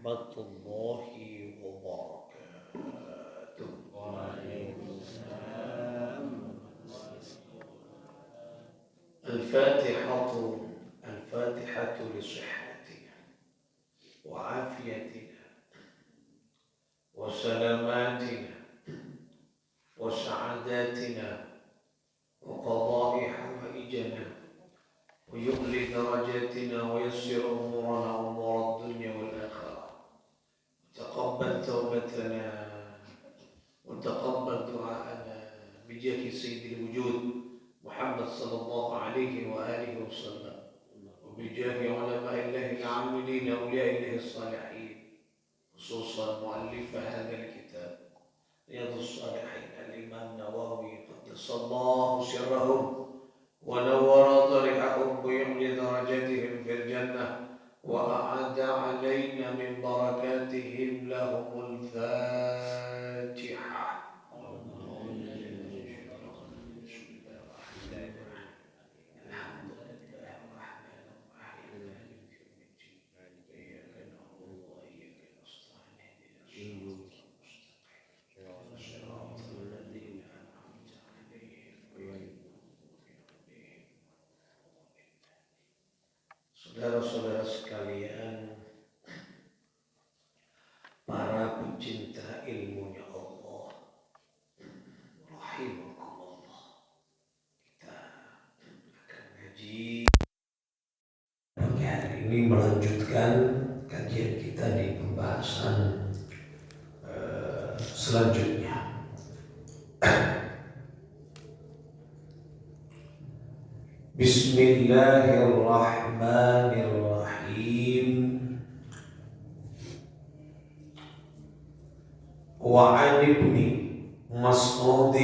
warahmatullahi wabarakatuh. Waalaikumsalam. Al-Fatihatu li sihhatina wa afiyatina wa salamatina wa sa'adatina wa qada'i hawaijana wa yu'li darajatina wa yassir umurana umur ad-dunya wal akhirah. Taqabbal tawbatana wa taqabbal du'aana bijahi sayyidil wujud Muhammad sallallahu alaihi wa alihi wasallam wa bijahi ulama'illah al-'amilin awliya'illah as-salihin khususan mu'allif hadha al-kitab Riyadhus Shalihin al-Imam Nawawi qaddasallahu sirrahum wa nawwara tarihahum bi yumli darajatihim fil jannah wa a'ada 'alaina min barakatihim lahumul Fatiha. Saudara-saudara sekalian, para pencinta ilmunya Allah, rahimakumullah, kita akan ngaji pagi hari ini melanjutkan kajian kita di pembahasan selanjutnya. Bismillahirrahmanirrahim. Wa 'an ibni Mas'ud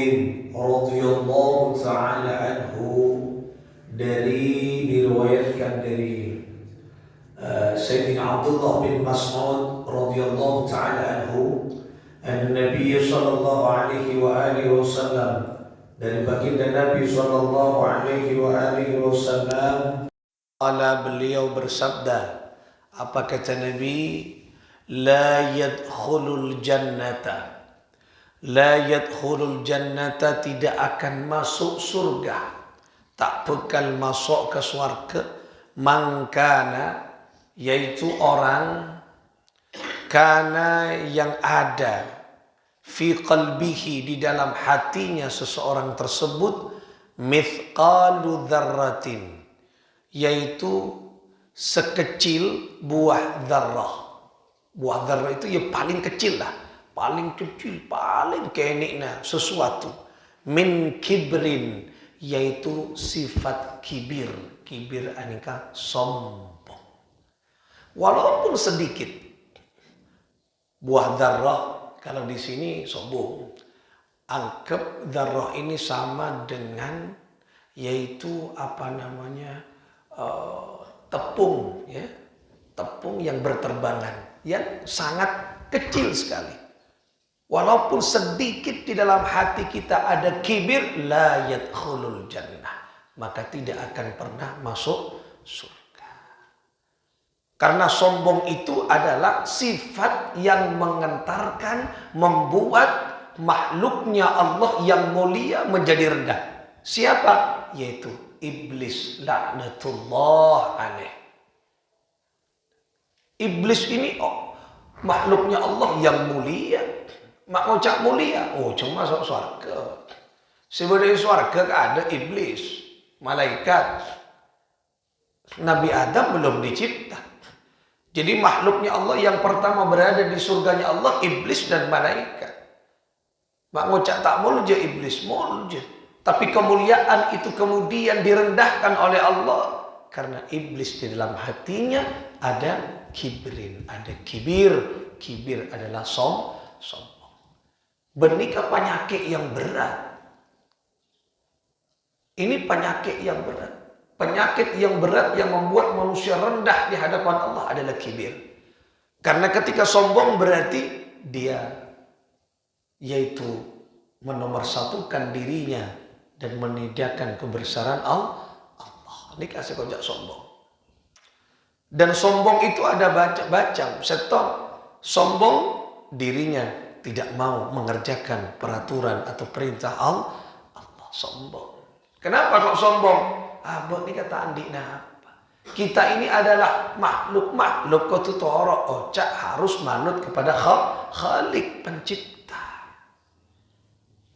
radhiyallahu ta'ala anhu, diriwayatkan dari Sayyidina Abdullah bin Mas'ud radhiyallahu ta'ala anhu, an-Nabi sallallahu alaihi wa alihi wasallam, dari baginda Nabi sallallahu alaihi wa alihi wasallam, beliau bersabda, apa kata Nabi? La yadkhulul jannata, tidak akan masuk surga, tak bekal masuk ke surga, mangkana, yaitu orang kana yang ada fi qalbihi, di dalam hatinya seseorang tersebut, mithqalu dzarratin, yaitu sekecil buah dzarrah. Buah dzarrah itu ya paling kecil lah, paling kecil, paling keniknya sesuatu. Min kibrin, yaitu sifat kibir. Kibir anika sombong. Walaupun sedikit buah dzarrah, kalau di sini sombong. Anggap dzarrah ini sama dengan yaitu tepung, ya, tepung yang berterbangan, yang sangat kecil sekali. Walaupun sedikit di dalam hati kita ada kibir, la yadkhulul jannah, maka tidak akan pernah masuk surga. Karena sombong itu adalah sifat yang mengantarkan, membuat makhluknya Allah yang mulia menjadi rendah. Siapa? Yaitu iblis, laknatullah alaih. Iblis ini makhluknya Allah yang mulia, makhluk mulia, cuma masuk surga. Sebenarnya surga ada iblis, malaikat. Nabi Adam belum dicipta. Jadi makhluknya Allah yang pertama berada di surganya Allah, iblis dan malaikat. Makhluk tak mulja, iblis mulja. Tapi kemuliaan itu kemudian direndahkan oleh Allah karena iblis di dalam hatinya ada kibrin, ada kibir. Kibir adalah sombong. Benikah penyakit yang berat. Ini penyakit yang berat. Penyakit yang berat yang membuat manusia rendah di hadapan Allah adalah kibir. Karena ketika sombong berarti dia yaitu menomorsatukan dirinya dan meniadakan kebesaran Allah. Ini kasih kojak sombong. Dan sombong itu ada bacam, seton. Sombong dirinya tidak mau mengerjakan peraturan atau perintah Allah. Sombong. Kenapa kok sombong? Abang ini kata Andi apa? Kita ini adalah makhluk kau tu torok ocak harus manut kepada Khalik pencipta.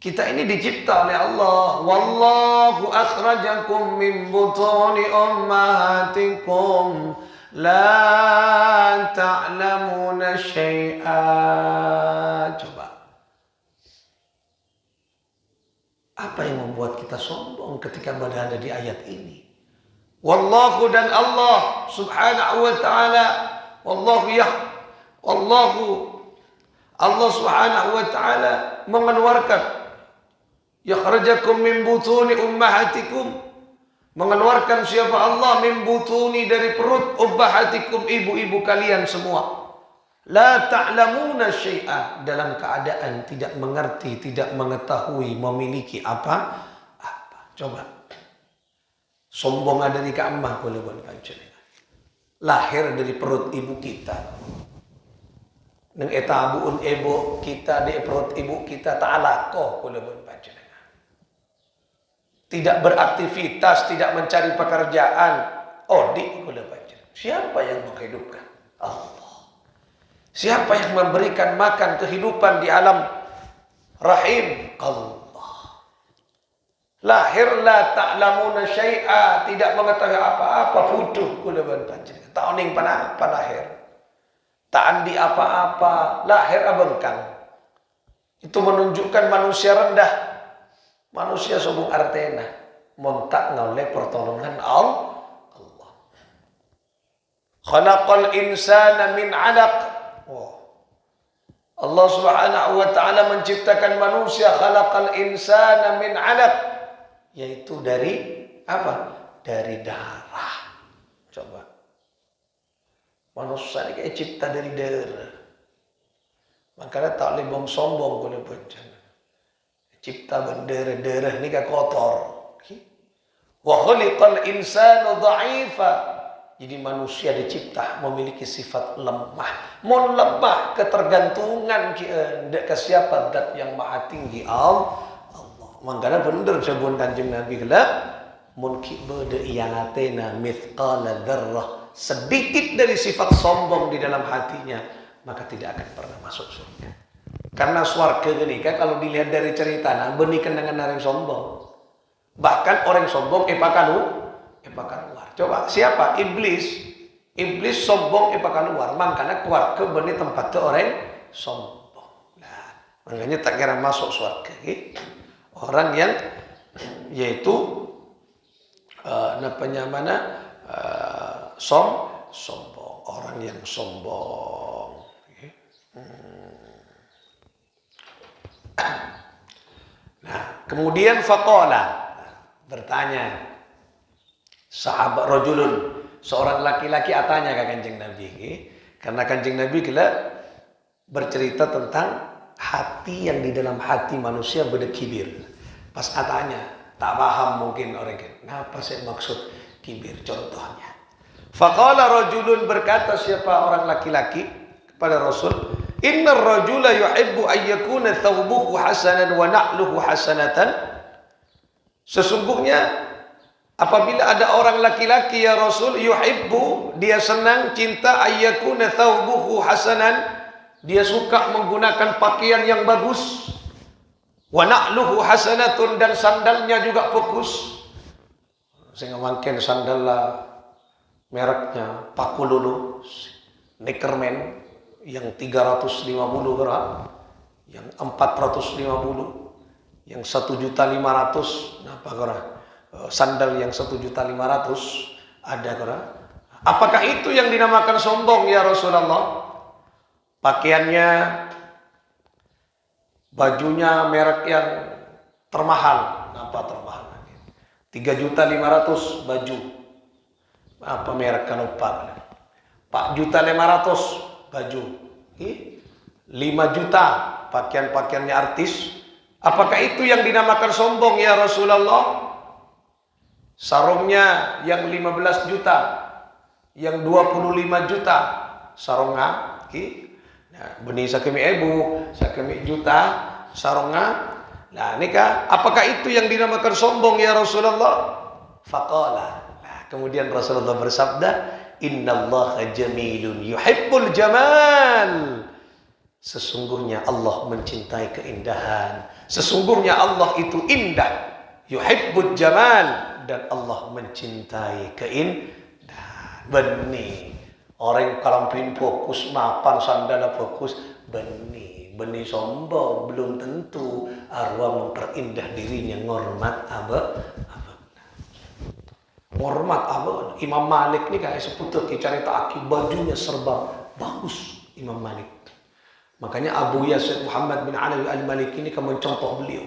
Kita ini dicipta oleh Allah. Wallahu akhrajakum min butuni ummahatikum la ta'lamuna syai'a. Coba. Apa yang membuat kita sombong ketika berada di ayat ini? Wallahu dan Allah subhanahu wa ta'ala. Allah subhanahu wa ta'ala mengeluarkan yakhrajakum min butuni ummahatikum. Mengeluarkan siapa Allah min butuni dari perut ummahatikum, ibu-ibu kalian semua. La ta'lamuna syai'an, dalam keadaan tidak mengerti, tidak mengetahui, memiliki apa. Coba. Sombong ada di kamah boleh buat kancing. Lahir dari perut ibu kita. Neng eta abuun ibu kita di perut ibu kita ta'alaqo boleh buat kancing. Tidak beraktivitas, tidak mencari pekerjaan. Odik boleh baca. Siapa yang menghidupkan? Allah. Siapa yang memberikan makan kehidupan di alam rahim? Allah. Lahir la ta'lamuna syai'a, tidak mengetahui apa-apa, putuh kula bantajen. Tak oning apa lahir. Tak andi apa-apa, lahir abengkang. Itu menunjukkan manusia rendah. Manusia sombong artena. Montak ngoleh pertolongan Allah. Khalaqal insana min 'alaq. Allah subhanahu wa ta'ala menciptakan manusia, khalaqal insana min 'alaq, yaitu dari apa? Dari darah. Coba. Manusia ini kayak cipta dari darah. Makanya tak boleh bom sombong boleh bencana. Cipta berdarah ini kayak kotor. Wa khuliqal insanu dha'ifa. Jadi manusia dicipta memiliki sifat lemah. Mon lemah ketergantungan ke siapa? Dat yang maha tinggi Allah. Makanya benar sebut Kanjeng Nabi gelap. Mun ki bade iyangatena mithqala dzarrah. Sedikit dari sifat sombong di dalam hatinya, maka tidak akan pernah masuk surga. Karena swarga ini kan kalau dilihat dari cerita nah benikan dengan orang sombong. Bahkan orang sombong keluar. Coba siapa? Iblis sombong keluar. Makanya keluarga benih tempat orang sombong. Nah, makanya tak kira masuk surga. Orang yang yaitu sombong. Orang yang sombong. Nah, kemudian faqala bertanya sahabat rajulun, seorang laki-laki atanya ke Kanjeng Nabi. Karena Kanjeng Nabi bercerita tentang hati yang di dalam hati manusia berkibir. Pas atanya, tak paham mungkin orang. Kenapa saya maksud kibir? Contohnya. Faqala rajulun, berkata siapa orang laki-laki kepada Rasul, innar rajula yuhibbu ayyakuna thawbuhu hasanan wa na'luhu hasanatan. Sesungguhnya apabila ada orang laki-laki ya Rasul, yuhibbu, dia senang, cinta, ayyakuna thawbuhu hasanan, dia suka menggunakan pakaian yang bagus, wa na'luhu hasanatun, dan sandalnya juga bagus. Saya mungkin sandal mereknya Pakululu, Neckerman yang 350 gram, yang 450, yang 1.500.000, apa gram? Sandal yang 1.500.000 ada kira. Apakah itu yang dinamakan sombong ya Rasulullah? Pakaiannya, bajunya merek yang termahal. Apa termahal? 3.500.000 baju. Apa merek kan lupa? 4.500.000 baju. 5 juta pakaian-pakaiannya artis. Apakah itu yang dinamakan sombong ya Rasulullah? Sarungnya yang 15 juta, yang 25 juta sarungnya. Nah, Benih sakemi ebu, sakemi juta, saronga. Nah, nikah, apakah itu yang dinamakan sombong ya Rasulullah? Faqala. Nah, kemudian Rasulullah bersabda, "Innallaha jamilun yuhibbul jamal." Sesungguhnya Allah mencintai keindahan. Sesungguhnya Allah itu indah. Yuhibbul jamal. Dan Allah mencintai keindahan. Benih. Orang kalau pin fokus mapan sandala fokus benih sombong belum tentu arwah memperindah dirinya ngormat ngormat Imam Malik nih kayak seputar cerita aki bajunya serba bagus Imam Malik. Makanya Abu Yazid Muhammad bin Ali al-Maliki ini kan mencontoh beliau,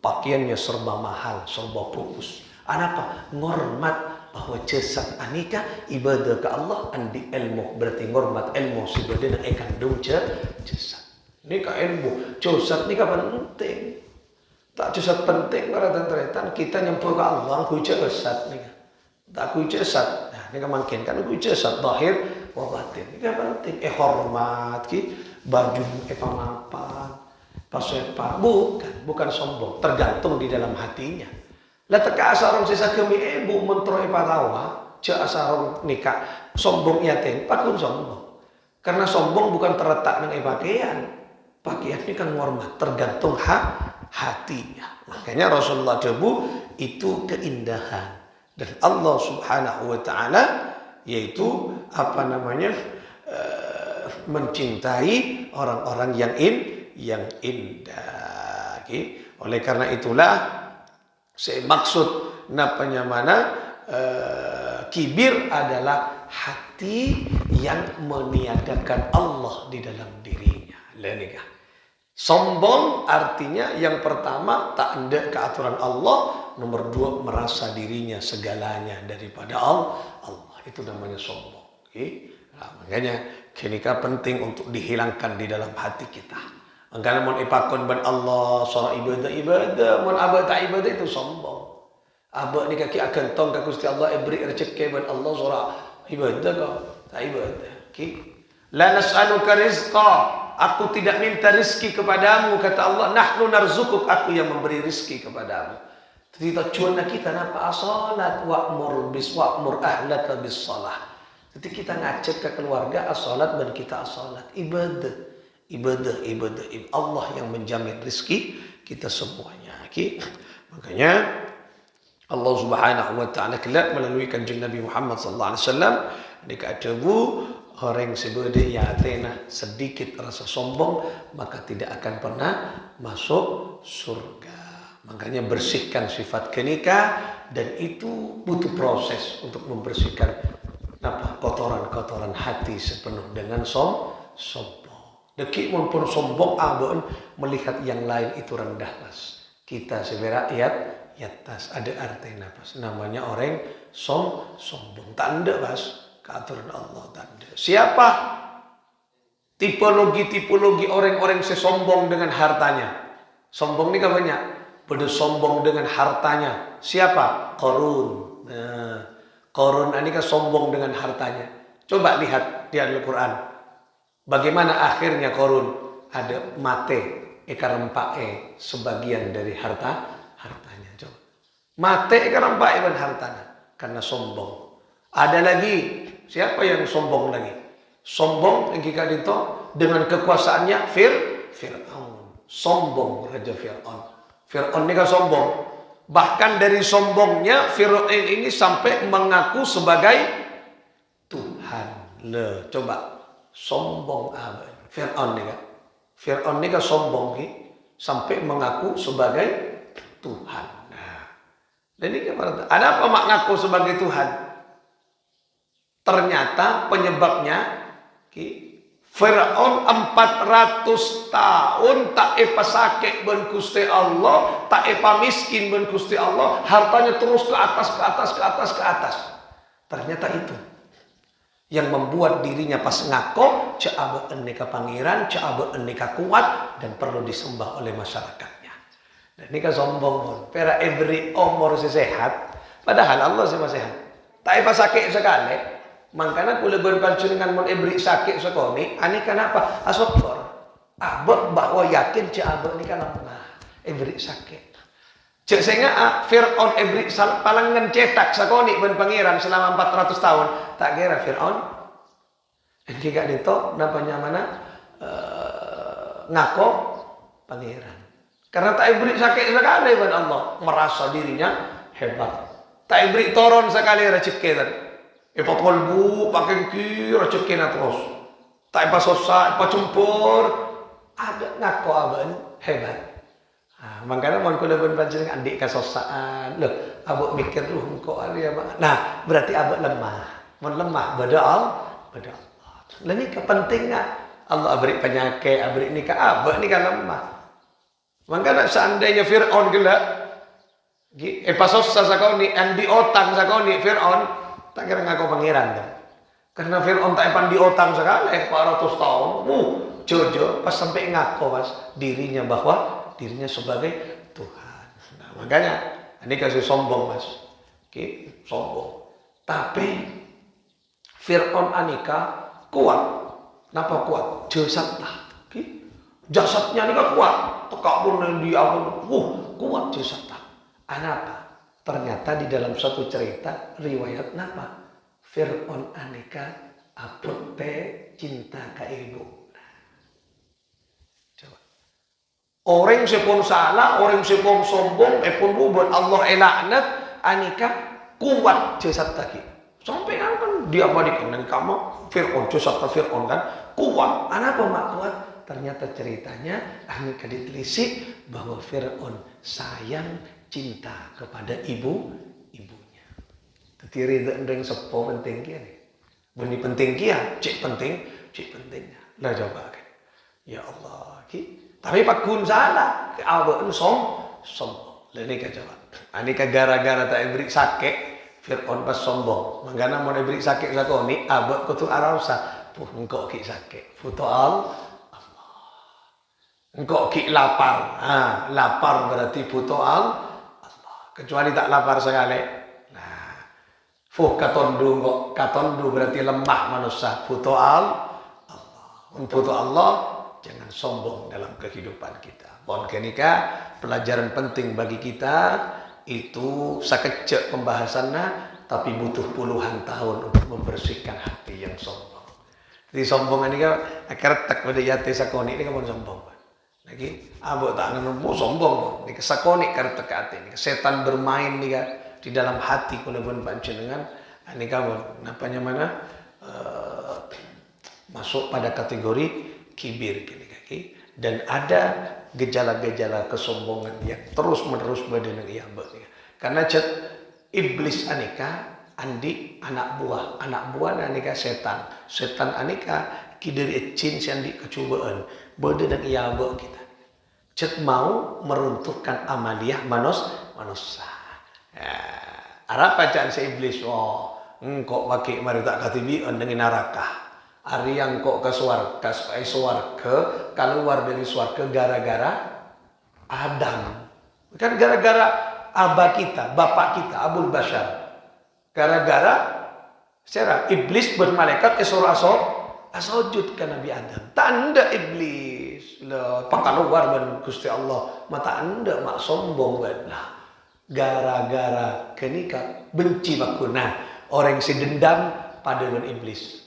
pakaiannya serba mahal, serba bagus. Apa? Ngormat bahwa jasad anika ibadah ke Allah andi ilmu, berarti ngormat ilmu sebenarnya yang kandung jasad. Ini ka ilmu, jasad ini penting. Tak jasad penting para tenteretan kita nyempur ke Allah ku jasad nih. Tak ku jasad. Nah, ini makin kan ku jasad zahir wa batin. Ini penting. Hormat ki baju pamapan, pasepa bukan sombong, tergantung di dalam hatinya. Lah teka asarong sisa kemi ibu mentro patawa, ce asarong nikah sombong yatin, pakun sombong. Karena sombong bukan terletak dengan pakaian. Pakaian ini kan hormat, tergantung hatinya. Makanya Rasulullah debu itu keindahan. Dan Allah Subhanahu wa taala yaitu mencintai orang-orang yang indah. Okay? Oleh karena itulah saya maksud kibir adalah hati yang meniadakan Allah di dalam dirinya. Lenikah. Sombong artinya yang pertama tak ada keaturan Allah, nomor dua merasa dirinya segalanya daripada Allah. Itu namanya sombong. Okay? Nah, makanya kenika penting untuk dihilangkan di dalam hati kita. Karena mun ipakon ban Allah soal ibadah, mun aba tak ibadah itu sombong. Aba ni kaki akan tong ka Gusti Allah beri rezeki ban Allah soal ibadah kau tak ibadah. Okay? La nas'aluka rizqa. Aku tidak minta rizki kepadamu, kata Allah. Nahnu narzukuk, aku yang memberi rizki kepadamu. Jadi tujuan kita napa as-salat wa'mur ahlaka bis salah. Jadi kita ngajak ke keluarga as-salat dan kita as-salat ibadah. Allah yang menjamin rizki kita semuanya. Okay? Makanya Allah Subhanahu wa taala kelak melalui kanjeng Nabi Muhammad sallallahu alaihi wasallam dikatabu orang sebede ya atena sedikit rasa sombong maka tidak akan pernah masuk surga. Makanya bersihkan sifat kenikah dan itu butuh proses untuk membersihkan kotoran-kotoran hati sepenuh dengan sombong. Deki pun sombong abon melihat yang lain itu rendah mas. Kita sebenarnya yatas ada artinya pas namanya orang sombong tanda mas. Keaturan Allah tanda. Siapa tipologi orang-orang sesombong dengan hartanya? Sombong ini kan banyak. Pada sombong dengan hartanya. Siapa? Qarun. Nah, Qarun ini kan sombong dengan hartanya. Coba lihat di Al-Quran. Bagaimana akhirnya Qarun? Ada mate, ekarempae sebagian dari hartanya. Coba. Mate ekarempae dan hartanya. Karena sombong. Ada lagi. Siapa yang sombong lagi? Sombong yang kita itu dengan kekuasaannya Fir'aun. Sombong Raja Fir'aun. Fir'aun ini kan sombong. Bahkan dari sombongnya Fir'aun ini sampai mengaku sebagai Tuhan. Coba sombong apa? Fir'aun ini kan. Fir'aun ini kan sombong sampai mengaku sebagai Tuhan. Nah, ini ada apa mengaku sebagai Tuhan? Ternyata penyebabnya Firaun 400 tahun tak pasake ben Gusti Allah, tak miskin ben Gusti Allah, hartanya terus ke atas. Ternyata itu yang membuat dirinya pas ngako caabe eneka pangeran, caabe eneka kuat dan perlu disembah oleh masyarakatnya. Dan ini kan sombong. Pera every umur sehat, padahal Allah semua sehat. Tak pasake sekali. Makanya kula berpacu dengan mon ebri sakit sekoni, ani kenapa? Asokfor. Abek bahwa yakin cik abek ni kan lemah. Ibrik sakit. Cik sehingga Fir'aun ibrik palangan cetak sakoni ben pangeran selama 400 tahun. Tak kira Fir'aun. Jika itu namanya mana? Ngaku pangeran. Karena tak ibrik sakit sekali ben Allah. Merasa dirinya hebat. Tak ibrik turun sekali rezeki tadi. Ipat kolbu pakai kira rezeki terus. Tak ipa susah, ipa cumpur. Ada ngaku aben hebat. Makanya mau kuda panjenengan adik kasosaan. Loh, abuk mikir engkau ari apa. Nah, berarti abuk lemah. Mau lemah pada Allah. Lah ni kepentingan Allah beri penyakit, beri nikah abuk ni kan lemah. Makanya seandainya Fir'aun gelak pasosa sakoni andi otang sakoni Fir'aun tak kira ngaku pangeran kan. Karena Fir'aun tak epan di otang sekali 400 tahun. Jojo pas sampai ngaku pas dirinya bahwa dirinya sebagai Tuhan. Nah, makanya ini kasih sombong mas. Sombong. Tapi Fir'aun anika kuat. Kenapa kuat? Jasadnya. Jasadnya anika kuat. Tekak pun dia kuat jasadnya. Kenapa? Ternyata di dalam suatu cerita riwayat napa? Fir'aun anika abot cinta ke ibu. Orang sepun salah, orang sepun sombong, pun buat Allah elaknat, anika kuat jasad tadi. Sampai kan dia balikan dan kamu Fir'aun jasad Fir'aun kan kuat. Kenapa mak kuat? Ternyata ceritanya anika ditelisik bahwa Fir'aun sayang cinta kepada ibunya. Tetapi rendeng sepo penting kia nih. Bunyi penting kia, cik pentingnya. Lah coba kan. Ya Allah, tapi pak kun salah, awak sombong. Leni kejawab. Anika gara-gara tak ibrik sakit, Fir'aun pas sombong. Mangana mau ibrik sakit sakoni, abak kutu arausa. Engkau ki sakit. Futo Allah. Engkau ki lapar. Lapar berarti futo Allah. Kecuali tak lapar sekali. Nah, katondu berarti lemah manusia. Futo Allah. Futo Allah. Jangan sombong dalam kehidupan kita. Mohon kenika pelajaran penting bagi kita itu sakecek pembahasannya, tapi butuh puluhan tahun untuk membersihkan hati yang sombong. Jadi sombong ini kan akar tak pada yate sakoni ini kan sombong. Lagi abot tak mau sombong. Ini sakoni kar tak hati ini setan bermain nih kan di dalam hati kalau pun panjenengan ini kan napanya mana masuk pada kategori kibir gini kaki dan ada gejala-gejala kesombongan yang terus-menerus berdenang iya karena iblis anika andi anak buah anika setan anika kidiri cin sandi kecubaan berdenang iya kita mau meruntuhkan amaliyah manusia arah bacaan si iblis engkau pakai mari tak katibi dengan neraka Ari yang kok ke swarga, keluar dari swarga gara-gara Adam. Kan gara-gara abah kita, bapak kita, Abul Bashar. Gara-gara secara iblis bermalaikat suruh asojud ke Nabi Adam. Tanda iblis. Keluar dan Gusti Allah. Mata anda mak sombong lah. Gara-gara kenika benci makuna. Orang si dendam pada dengan iblis.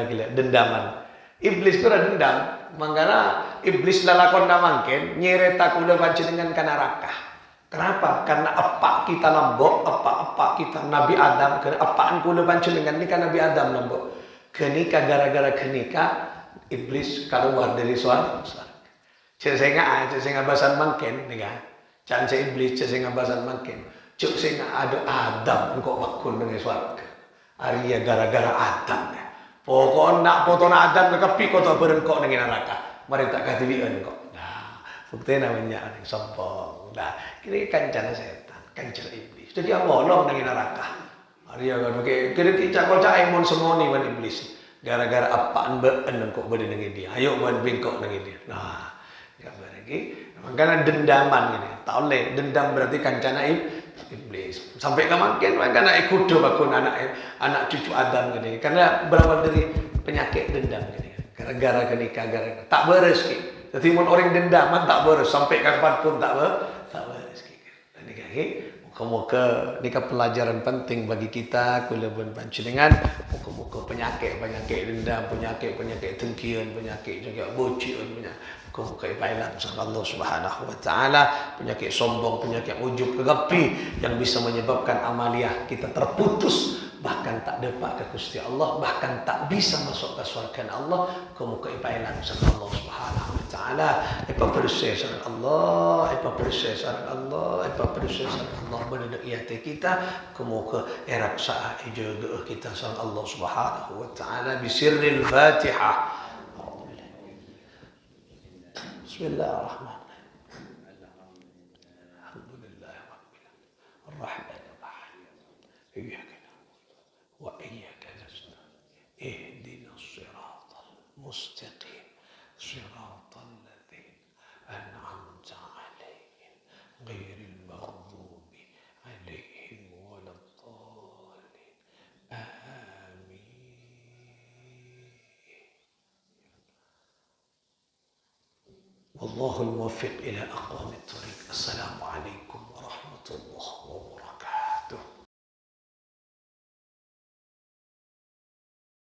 Gila, dendaman. Iblis itu ada dendam. Makanya iblis lalakon namangken nyereta kuda panjenengan ke neraka. Kenapa? Karena apa kita lambok, apa kita Nabi Adam, apaan kuda panjenengan ini kan Nabi Adam lambok. Kenika gara-gara kenika iblis keluar dari suara. Cek saya bahasan mangken nih kan. Jangan saya iblis, cek saya bahasan mangken. Cek saya ada Adam engkau makun dengan suara. Arya gara-gara Adam. Pokok nak foto nak Adam kepi kau tak berengkok dengan neraka. Mari tak kasih lian kok. Nah, bukti namanya orang sombong. Nah, ini kancana setan, kancana iblis. Jadi Allah dengan neraka. Mari ya kan, kira-kira kau cak emon semua ni man iblis. Gara-gara apaan berengkok dengan dia. Ayo buat bengkok dengan dia. Nah, ya lagi. Makanya dendaman ini. Tak boleh dendam berarti kancana iblis. Sampai kemakin makanya ikut bakun anak cucu Adam gini. Karena berawal dari penyakit dendam gini. Gara-gara kenikah, gara-gara tak beres ki. Jadi mun orang dendaman tak beres sampai kapanpun tak beres ki. Dan nikah ki, muka-muka nikah pelajaran penting bagi kita kula pun panjenengan muka-muka penyakit dendam, penyakit dengkian, penyakit juga bocian, muka-muka ibailan sama Allah Subhanahu wa taala, penyakit sombong, penyakit ujub, kegapi yang bisa menyebabkan amaliah kita terputus, bahkan tak dapat ke Gusti Allah, bahkan tak bisa masuk ke surga Allah, muka ibailan sama Allah Subhanahu wa taala. Apa persesan Allah, apa persesan Allah, apa persesan Allah benda hati kita, kemuka erak saat jaga kita sama Allah Subhanahu wa taala bisirril Fatihah. Bismillahirrahmanirrahim. Alhamdulillahirabbil arrahmanir rahim. Iyyaka na'budu wa iyyaka nasta'in. Ihdinas siratal mustaqim. Siratal ladzina an'amta 'alaihim ghairil maghdubi 'alaihim waladdallin. Amin. Wallahul muwaffiq ila aqwamit thoriq. Assalamualaikum warahmatullahi wabarakatuh.